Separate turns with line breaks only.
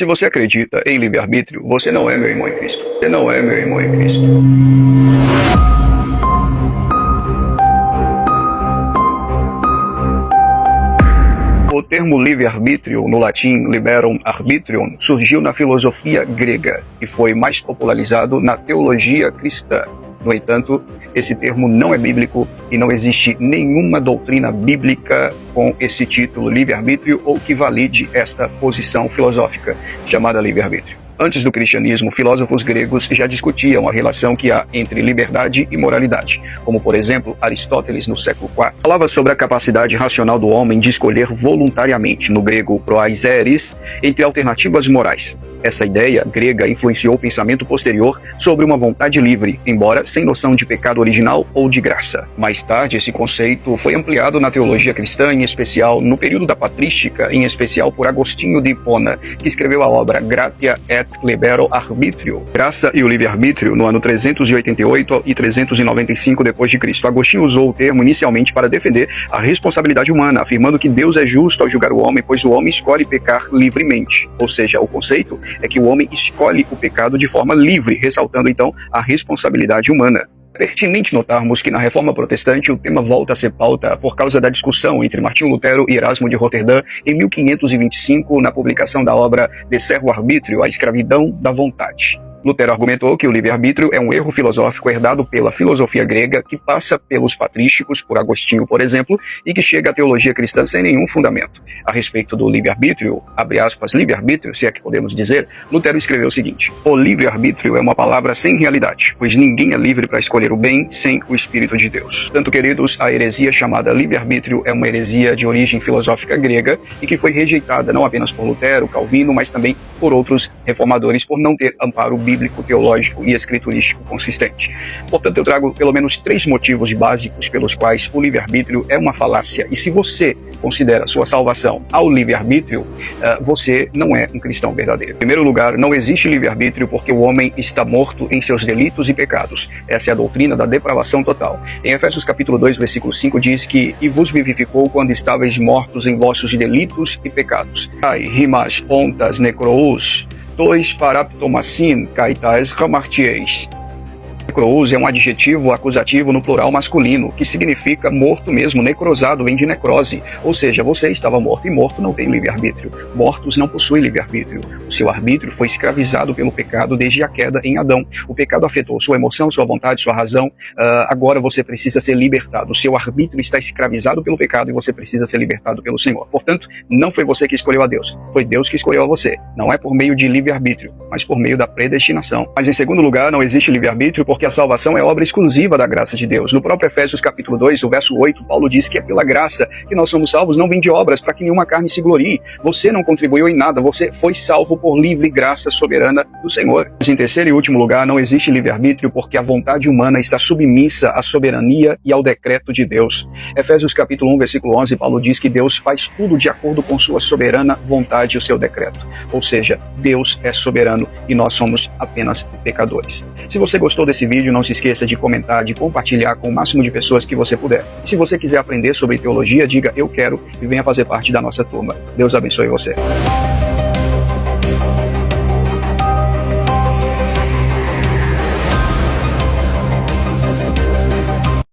Se você acredita em livre-arbítrio, você não é meu irmão em Cristo. Você não é meu irmão em Cristo. O termo livre-arbítrio, no latim liberum arbitrium, surgiu na filosofia grega e foi mais popularizado na teologia cristã. No entanto, esse termo não é bíblico e não existe nenhuma doutrina bíblica com esse título livre-arbítrio ou que valide esta posição filosófica chamada livre-arbítrio. Antes do cristianismo, filósofos gregos já discutiam a relação que há entre liberdade e moralidade, como, por exemplo, Aristóteles, no século IV, falava sobre a capacidade racional do homem de escolher voluntariamente, no grego proaiseres, entre alternativas morais. Essa ideia grega influenciou o pensamento posterior sobre uma vontade livre, embora sem noção de pecado original ou de graça. Mais tarde, esse conceito foi ampliado na teologia cristã, em especial no período da patrística, em especial por Agostinho de Hipona, que escreveu a obra Gratia et Libero Arbitrio, Graça e o Livre-Arbítrio, no ano 388 e 395 d.C. Agostinho usou o termo inicialmente para defender a responsabilidade humana, afirmando que Deus é justo ao julgar o homem, pois o homem escolhe pecar livremente. Ou seja, o conceito é que o homem escolhe o pecado de forma livre, ressaltando então a responsabilidade humana. É pertinente notarmos que na Reforma Protestante o tema volta a ser pauta por causa da discussão entre Martinho Lutero e Erasmo de Roterdã em 1525 na publicação da obra De Servo Arbitrio, a escravidão da vontade. Lutero argumentou que o livre-arbítrio é um erro filosófico herdado pela filosofia grega que passa pelos patrísticos, por Agostinho, por exemplo, e que chega à teologia cristã sem nenhum fundamento. A respeito do livre-arbítrio, abre aspas, livre-arbítrio, se é que podemos dizer, Lutero escreveu o seguinte: o livre-arbítrio é uma palavra sem realidade, pois ninguém é livre para escolher o bem sem o Espírito de Deus. Portanto, queridos, a heresia chamada livre-arbítrio é uma heresia de origem filosófica grega e que foi rejeitada não apenas por Lutero, Calvino, mas também por outros reformadores por não ter amparo bíblico, teológico e escriturístico consistente. Portanto, eu trago pelo menos 3 motivos básicos pelos quais o livre-arbítrio é uma falácia. E se você considera sua salvação ao livre-arbítrio, você não é um cristão verdadeiro. Em primeiro lugar, não existe livre-arbítrio porque o homem está morto em seus delitos e pecados. Essa é a doutrina da depravação total. Em Efésios capítulo 2, versículo 5 diz que "E vos vivificou quando estáveis mortos em vossos delitos e pecados. Ai, rimas pontas necrous, tois paraptomassin, caitais ramartieis." Necrous é um adjetivo acusativo no plural masculino, que significa morto mesmo, necrosado, vem de necrose. Ou seja, você estava morto, e morto não tem livre-arbítrio. Mortos não possuem livre-arbítrio. O seu arbítrio foi escravizado pelo pecado desde a queda em Adão. O pecado afetou sua emoção, sua vontade, sua razão. Agora você precisa ser libertado. O seu arbítrio está escravizado pelo pecado e você precisa ser libertado pelo Senhor. Portanto, não foi você que escolheu a Deus. Foi Deus que escolheu a você. Não é por meio de livre-arbítrio, mas por meio da predestinação. Mas em segundo lugar, não existe livre-arbítrio porque a salvação é obra exclusiva da graça de Deus. No próprio Efésios capítulo 2, o verso 8, Paulo diz que é pela graça que nós somos salvos, não vem de obras, para que nenhuma carne se glorie. Você não contribuiu em nada, você foi salvo por livre graça soberana do Senhor. Mas em terceiro e último lugar, não existe livre-arbítrio porque a vontade humana está submissa à soberania e ao decreto de Deus. Efésios capítulo 1, versículo 11, Paulo diz que Deus faz tudo de acordo com sua soberana vontade e o seu decreto. Ou seja, Deus é soberano e nós somos apenas pecadores. Se você gostou desse vídeo, não se esqueça de comentar, de compartilhar com o máximo de pessoas que você puder. E se você quiser aprender sobre teologia, diga "eu quero" e venha fazer parte da nossa turma. Deus abençoe você.